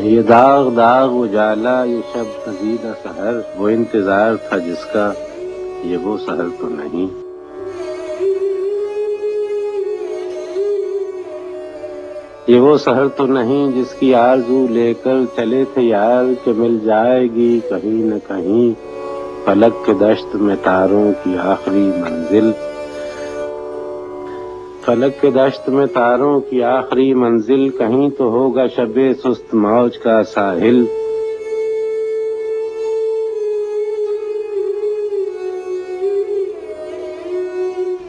یہ داغ داغ اجالا، یہ شب تزیدہ سحر، وہ انتظار تھا جس کا، یہ وہ سحر تو نہیں۔ یہ وہ سحر تو نہیں جس کی آرزو لے کر چلے تھے یار کہ مل جائے گی کہیں نہ کہیں فلک کے دشت میں تاروں کی آخری منزل۔ فلک کے دشت میں تاروں کی آخری منزل، کہیں تو ہوگا شب سست موج کا ساحل۔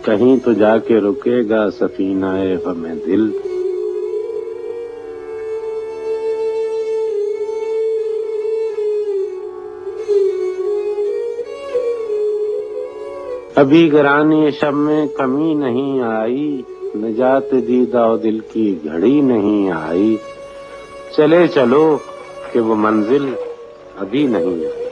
کہیں تو جا کے رکے گا سفینہ غم دل۔ ابھی گرانی شب میں کمی نہیں آئی، نجات دیدہ و دل کی گھڑی نہیں آئی، چلے چلو کہ وہ منزل ابھی نہیں آئی۔